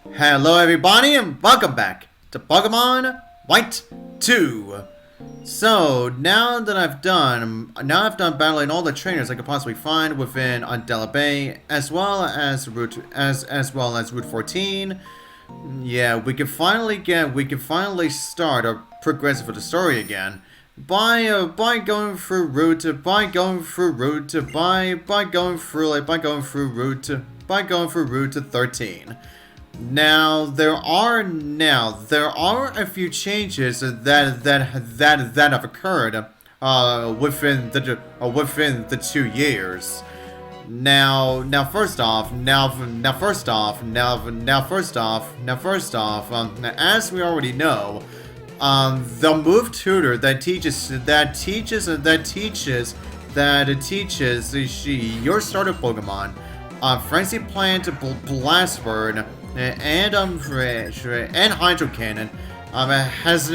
Hello everybody and welcome back to Pokemon White 2. So now I've done battling all the trainers I could possibly find within Undella Bay, as well as Route 14. Yeah, we can finally start our progressive of the story again by going through route 13. Now there are a few changes that have occurred within the 2 years. First off, as we already know, the move tutor that teaches your starter Pokemon, Frenzy Plant, Blast Bird, and Hydro Cannon has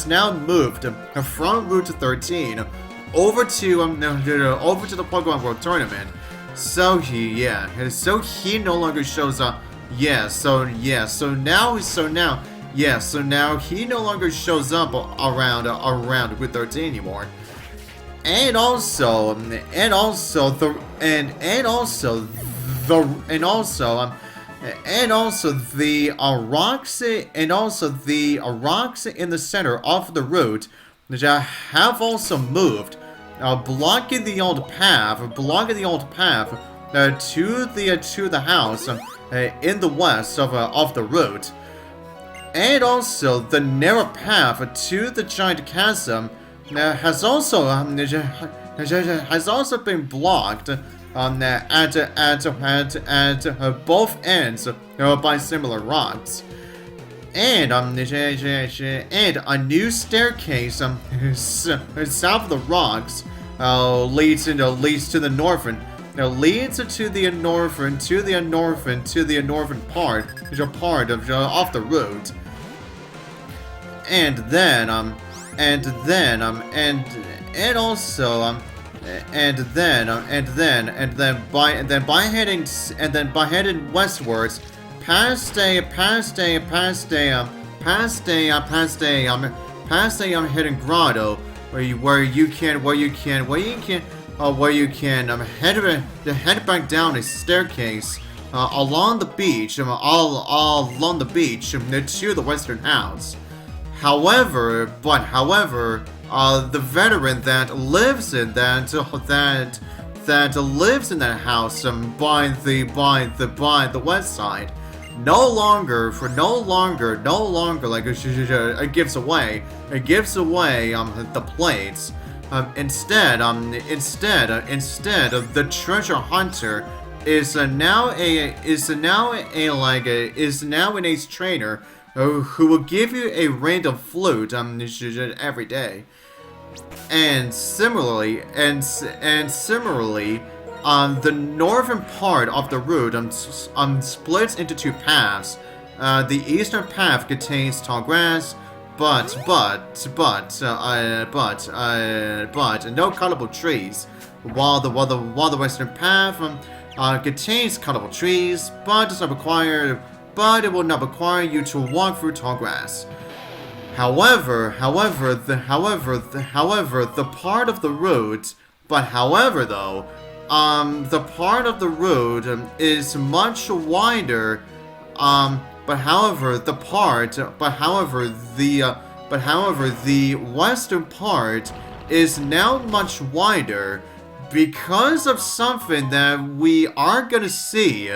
now moved from Route 13 over to the Pokemon World Tournament. So he no longer shows up. So now he no longer shows up around Route 13 anymore. And also the rocks in the center of the route have also moved, blocking the old path to the house in the west of the route. And also the narrow path to the giant chasm has also been blocked at both ends by similar rocks, and a new staircase south of the rocks leads to the northern part of the route. And then by heading westwards past a hidden grotto where you can head back down a staircase along the beach to the western house. However, the veteran that lives in that house by the west side no longer gives away the plates. Instead, the treasure hunter is now an ace trainer who will give you a random flute every day. And similarly, the northern part of the route splits into two paths. The eastern path contains tall grass, but no cuttable trees, while the western path contains cuttable trees, but it will not require you to walk through tall grass. However, the part of the route is much wider. The western part is now much wider because of something that we are gonna see.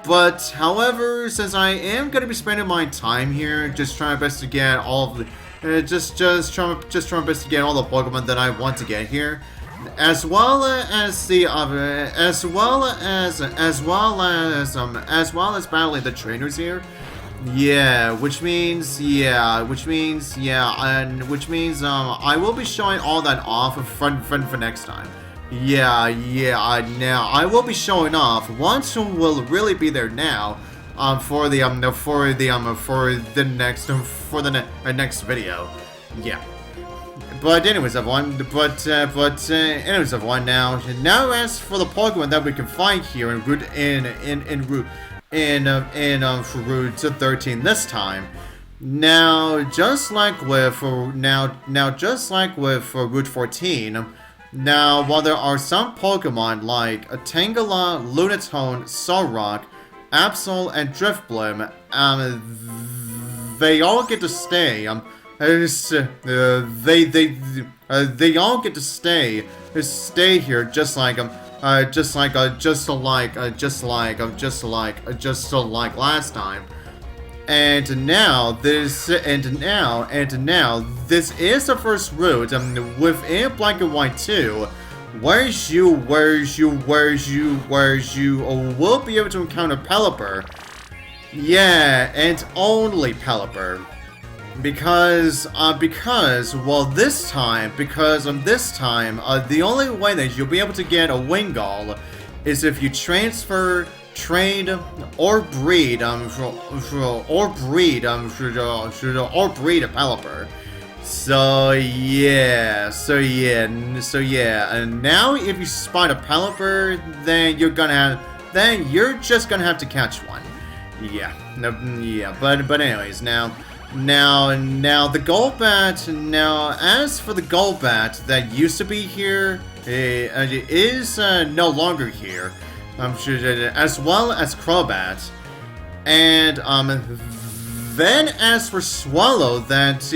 But however, since I am gonna be spending my time here, just trying my best to get all of the, just trying my best to get all the Pokemon that I want to get here, as well as battling the trainers here. I will be showing all that off for next time. Now I will be showing off. Once will really be there now. For the next video. Yeah. But anyways, everyone. Now as for the Pokemon that we can find here in for Route 13 this time. Now, just like with Route 14, now while there are some Pokemon like Tangela, Lunatone, Solrock, Absol, and Driftblim, they all get to stay. They all get to stay here, just like last time. And now this is the first route within Black and White 2, where you will be able to encounter Pelipper. Yeah, and only Pelipper. Because this time, the only way that you'll be able to get a Wingull is if you transfer, trade, or breed a Pelipper. So yeah, and now if you spot a Pelipper, then you're just gonna have to catch one. Yeah, but anyways, now the Golbat. Now, as for the Golbat that used to be here, it is no longer here. As well as Crobat, and then as for Swallow, that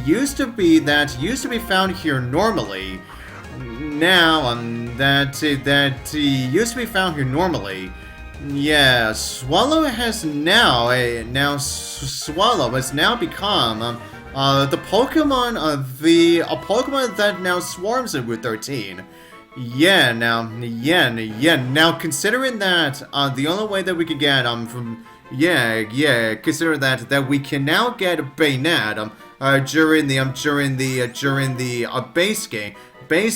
used to be found here normally. Now that used to be found here normally. Yeah, Swallow has now become the Pokemon a Pokemon that now swarms in Route 13. Now considering that the only way that we can get considering that we can now get Bayonet during the base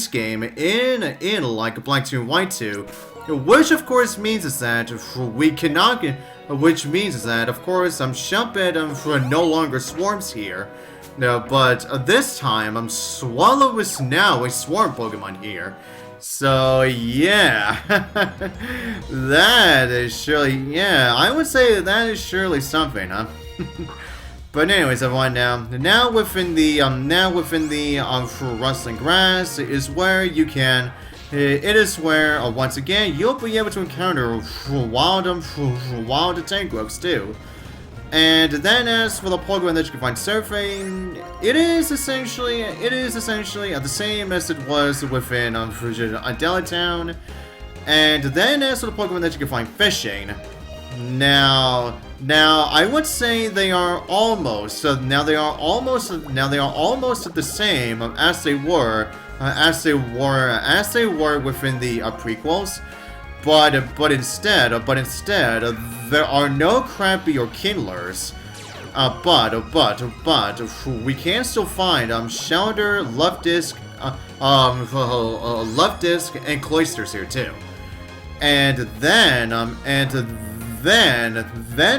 game in like Black 2 and White 2. Which of course means is that we cannot get, which means is that of course Shumpet no longer swarms here. No, but this time Swallow is now a swarm Pokemon here. So yeah, that is surely, I would say that is surely something, huh? But anyways, everyone, now within the Rustling Grass is where you can. It is where, once again, you'll be able to encounter wild Tangrowths too. And then as for the Pokemon that you can find surfing, it is essentially the same as it was within Golduck Town. And then as for the Pokemon that you can find fishing, now I would say they are almost the same as they were within the prequels, but instead there are no Crappy or Kindlers, but we can still find Shelter, Luftisc, and Cloisters here too. And then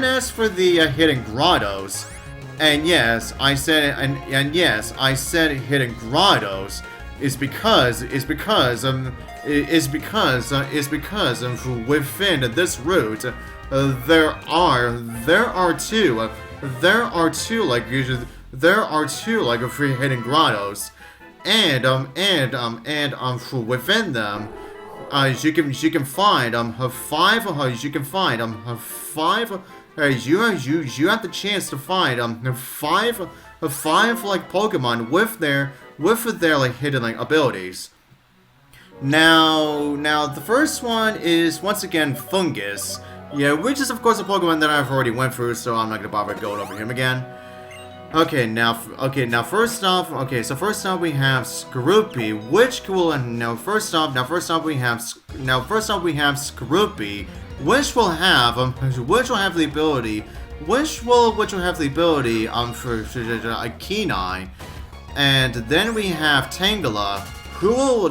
as for the hidden grottos, and yes, I said hidden grottos is because within this route there are two like free hidden grottos, and within them you can find five you have the chance to find five like Pokemon with their like hidden like abilities. Now the first one is once again Fungus, which is of course a Pokemon that I've already went through, so I'm not gonna bother going over him again. Now first off we have Scrafty, which will first off we have Scrafty, which will have the ability for a Kenai. And then we have Tangela, who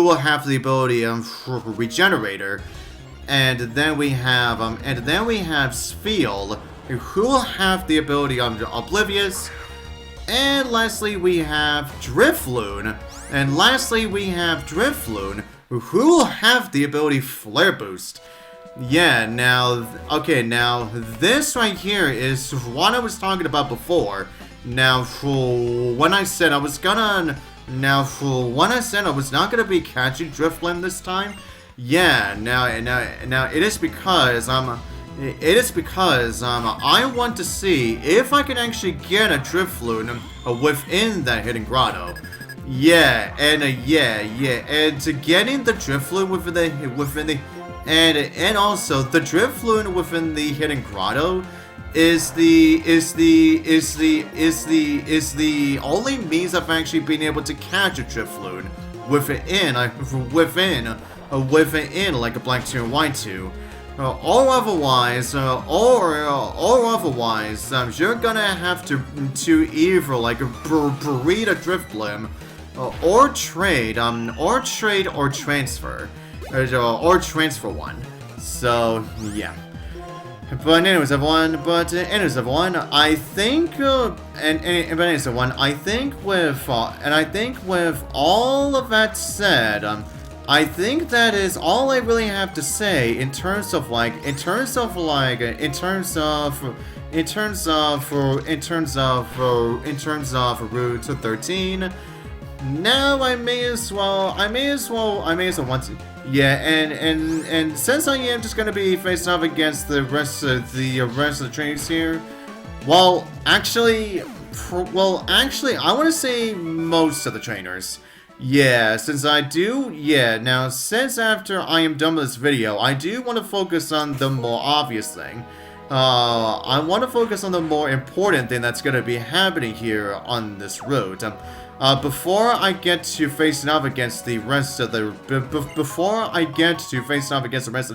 will have the ability for Regenerator. And then we have Spheal, who will have the ability of Oblivious. And lastly we have Drifloon, who will have the ability Flare Boost. Yeah, now, okay, now, this right here is what I was talking about before. Now, for when I said I was gonna, when I said I was not gonna be catching Drifblim this time, yeah, now, it is because, I want to see if I can actually get a Drifloon within that hidden grotto. Yeah, and and to getting the Drifloon and also the Drifloon within the hidden grotto is the only means of actually being able to catch a Drifloon within like a Black 2 and White 2. Or otherwise, you're gonna have to either like breed a Drifblim, or trade or transfer, or transfer one. So yeah. But anyways, everyone. I think, I think with all of that said, I think that is all I really have to say in terms of Route 13. Now I may as well want to. Yeah, and since I am just gonna be facing off against the rest of the trainers here, actually, I want to say most of the trainers. Yeah, since after I am done with this video, I do want to focus on the more obvious thing. I want to focus on the more important thing that's going to be happening here on this route. Before I get to facing off against the rest of the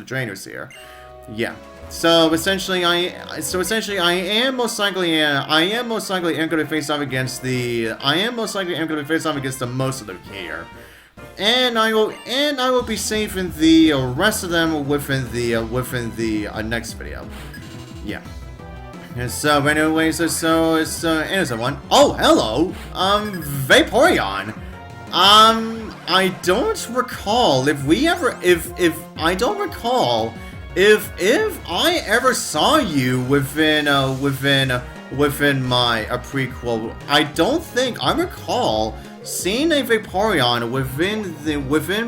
trainers here. Yeah. So essentially, I am most likely going to face off against the most of them here, and I will be saving the rest of them within the next video. Yeah. And so anyways, anyways, everyone. Oh, hello, Vaporeon. I don't recall if I ever saw you within my prequel. I don't think I recall seeing a Vaporeon within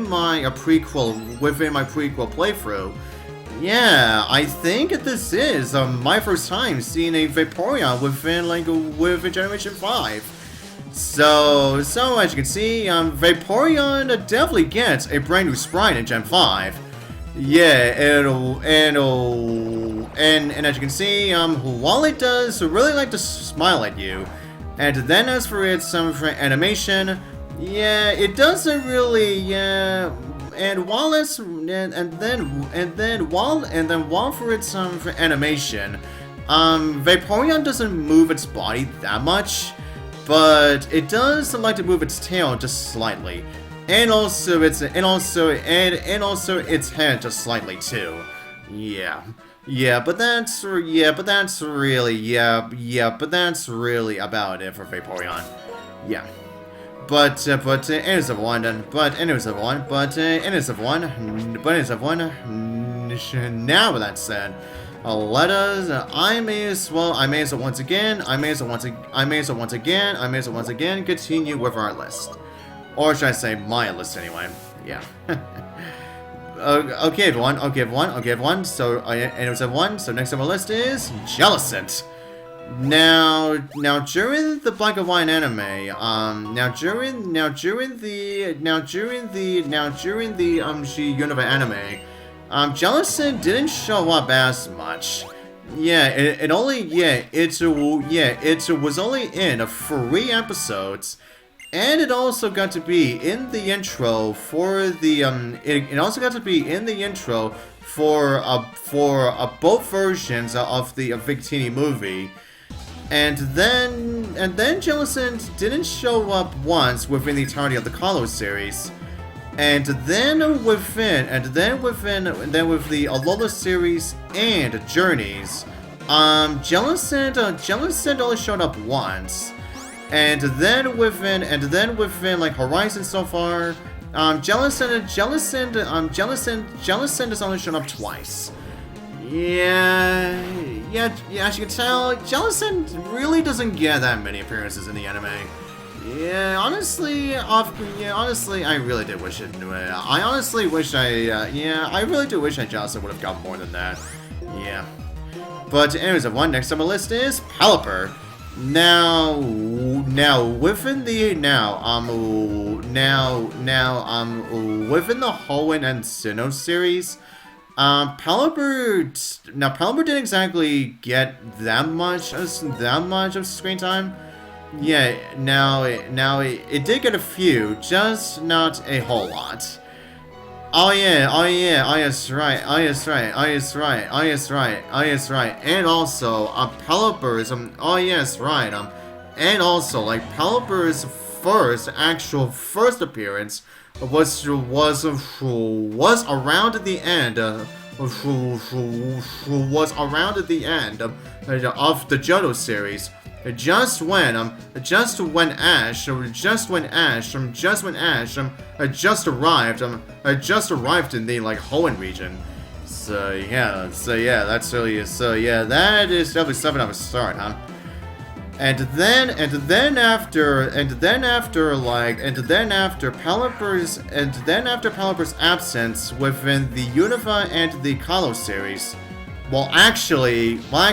my prequel playthrough. Yeah, I think this is my first time seeing a Vaporeon within Generation 5. So as you can see, Vaporeon definitely gets a brand new sprite in Gen 5. Yeah, and as you can see, while it does really like to smile at you, and then as for its animation, yeah, it doesn't really, yeah, and while for its animation, Vaporeon doesn't move its body that much, but it does like to move its tail just slightly. And also its head just slightly too. Yeah. But that's really about it for Vaporeon. Yeah. Anyways, everyone. Now with that said, I may as well once again continue with our list. Or should I say my list anyway? Yeah. Okay, everyone. So, anyways, everyone. So next on my list is Jellicent. Now during the Black and White anime, during the Unova anime, Jellicent didn't show up as much. Yeah, it was only in 3 episodes. And it also got to be in the intro for the both versions of the Victini movie, and then Jellicent didn't show up once within the entirety of the Kalos series, and then with the Alola series and Journeys, Jellicent only showed up once. And then within like Horizon so far, Jellicent has only shown up twice. Yeah, as you can tell, Jellicent really doesn't get that many appearances in the anime. Yeah, honestly, I really did wish it. I honestly wish I really do wish Jellicent would have got more than that. Yeah. But anyways, next on my list is Pelipper. Now within the within the Hoenn and Sinnoh series, Pelipper didn't exactly get that much of screen time. Yeah, it did get a few, just not a whole lot. Oh yes, right. And also, Pelipper's, and also, like, Pelipper's first appearance was around the end, of the Johto series. Just when Ash arrived in the like Hoenn region. So yeah, that is definitely something of a start, huh? And then after Pelipper's absence within the Unova and the Kalos series. Well, actually, for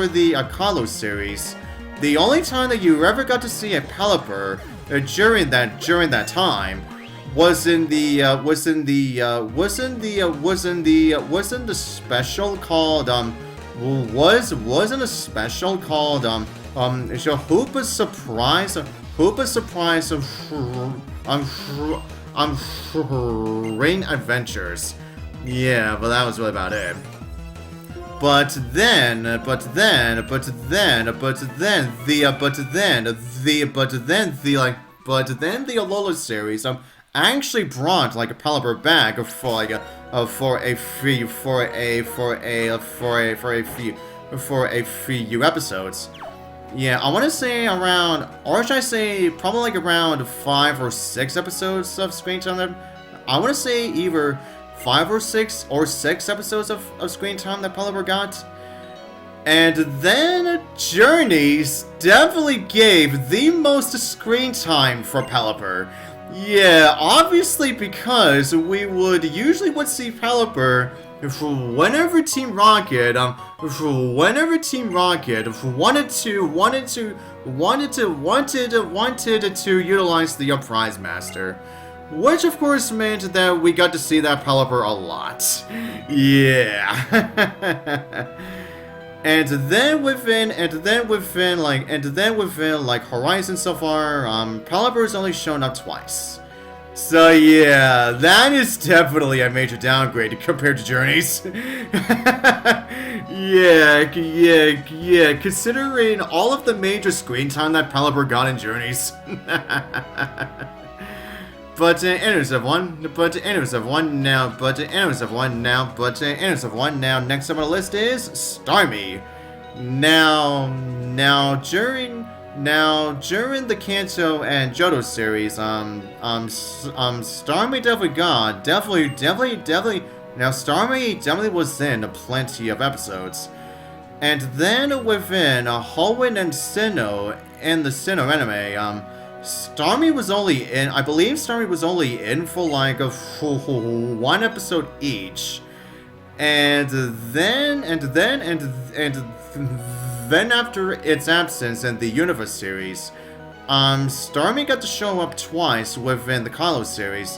the Kalos series, the only time that you ever got to see a Pelipper during that time was in the special called wasn't a special called Hoopa's Surprise Rain Adventures. Yeah, but that was really about it. But then the Alola series actually brought like a Pelipper back for a few episodes. Yeah, I want to say around, or should I say probably like around 5 or 6 episodes of screen time. I want to say either 5 or 6 episodes of screen time that Pelipper got. And then Journeys definitely gave the most screen time for Pelipper. Yeah, obviously because we usually would see Pelipper whenever Team Rocket wanted to utilize the Prize Master. Which of course meant that we got to see that Pelipper a lot. Yeah. and then within Horizon so far, Pelipper's only shown up twice. So yeah, that is definitely a major downgrade compared to Journeys. yeah, considering all of the major screen time that Pelipper got in Journeys. But anyways of one now. Next up on the list is Starmie. Now during the Kanto and Johto series, Starmie definitely was in plenty of episodes. And then within Hoenn and Sinnoh in the Sinnoh anime, Starmie was only in for like for 1 episode each, and then after its absence in the Universe series, Starmie got to show up twice within the Kalos series.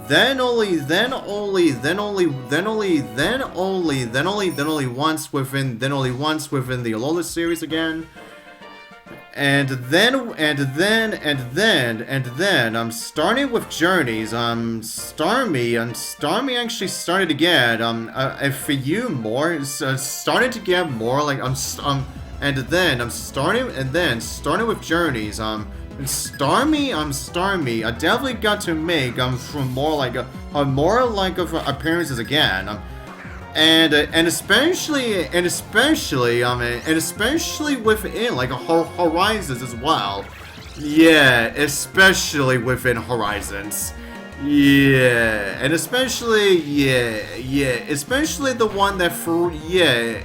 Then only once within the Alola series again. And then, starting with Journeys, Starmie actually started to get, a few more, started to get more, like, starting with Journeys, Starmie, I definitely got to make, from more like appearances again, and especially within like Horizons as well. Yeah, especially within Horizons. Yeah, and especially especially the one that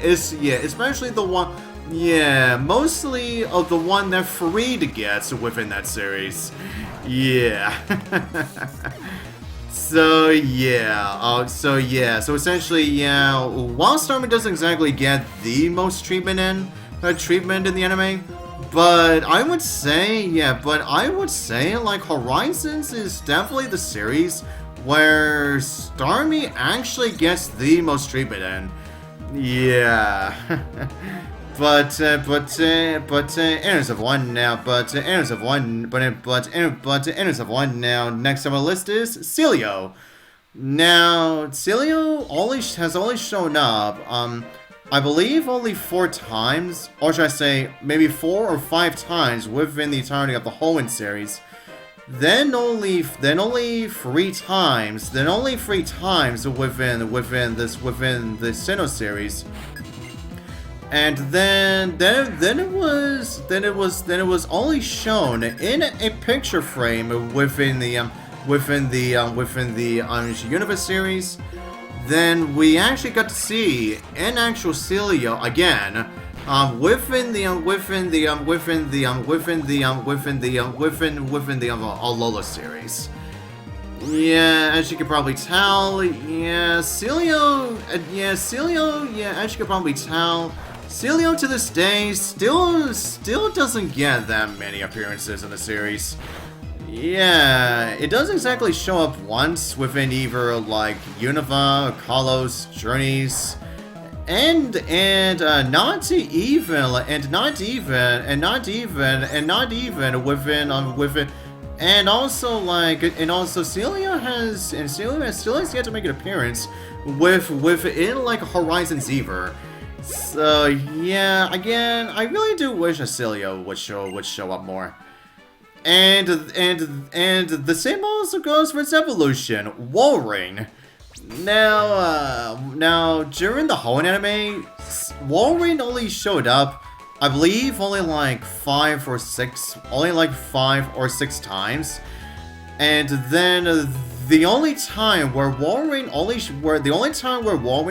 especially the one mostly of the one that Farid gets within that series. Yeah. So essentially, while Starmie doesn't exactly get the most treatment in the anime, but I would say, like, Horizons is definitely the series where Starmie actually gets the most treatment in. Yeah. Inners of one now. Inners of one now. Next on my list is Celio. Now, Celio has only shown up, I believe only 4 times, or should I say, maybe 4 or 5 times within the entirety of the Hoenn series. Then only 3 times. Within the Sinnoh series. And then it was only shown in a picture frame within the Universe series. Then we actually got to see in actual Celio again within the Alola series. Yeah, as you can probably tell, Celio, as you can probably tell, Celio to this day still doesn't get that many appearances in the series. Yeah, it doesn't exactly show up once within either like Unova, Kalos, Journeys, and not even within and also Celio has yet to make an appearance within like Horizon Zero. So yeah, again, I really do wish Celio would show up more. And the same also goes for its evolution, Walrein. Now during the Hoenn anime, Walrein only showed up, I believe, only like 5 or 6 times, and then the only time where Walrein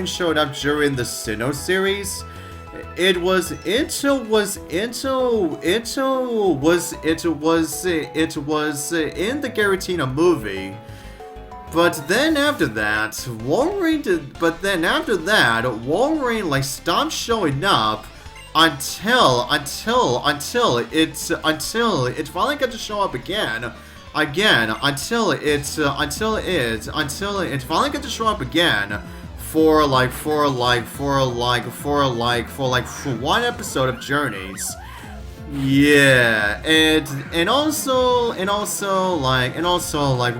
showed up during the Sinnoh series, it was in the Giratina movie. But then after that, Walrein like stopped showing up until it finally got to show up again. Until it finally got to show up again for one episode of Journeys. Yeah, and also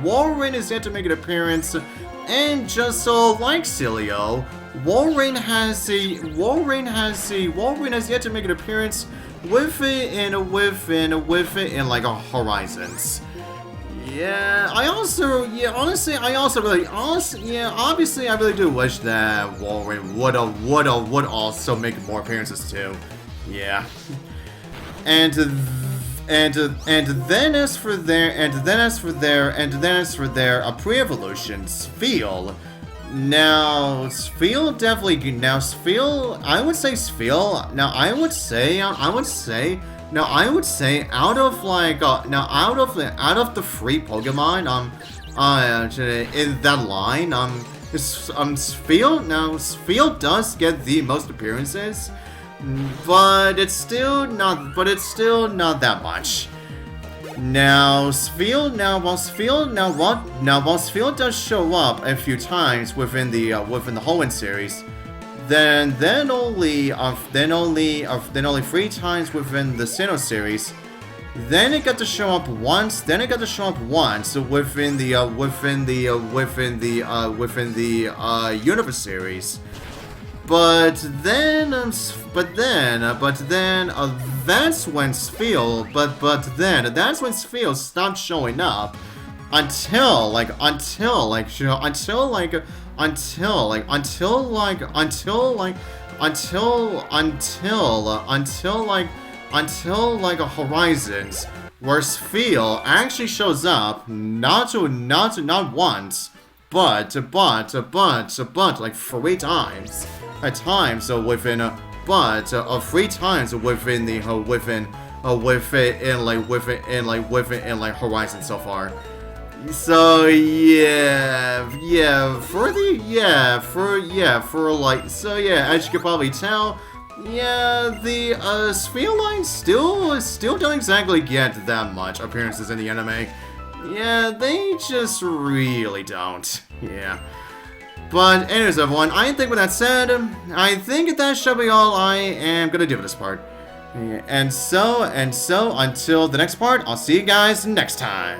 Walrein is yet to make an appearance, and just so like Celio, Walrein has yet to make an appearance within like Horizons. Yeah, obviously, I really do wish that Walrein would also make more appearances too. Yeah. And then as for their pre-evolution, Spheal. I would say out of the 3 Pokemon in that line, Spheal does get the most appearances, but it's still not that much. While Spheal does show up a few times within the Hoenn series, then only 3 times within the Sinnoh series. Then it got to show up once. Within the Universe series. But then that's when Spheal stopped showing up until Horizons, where Spheal actually shows up not once, but like 3 times. At times, so within 3 times within the within Horizon so far. So as you can probably tell, the Sphere line still don't exactly get that much appearances in the anime. Yeah, they just really don't. Yeah. But anyways, everyone, I think with that said, I think that should be all I am gonna do for this part. And so until the next part, I'll see you guys next time.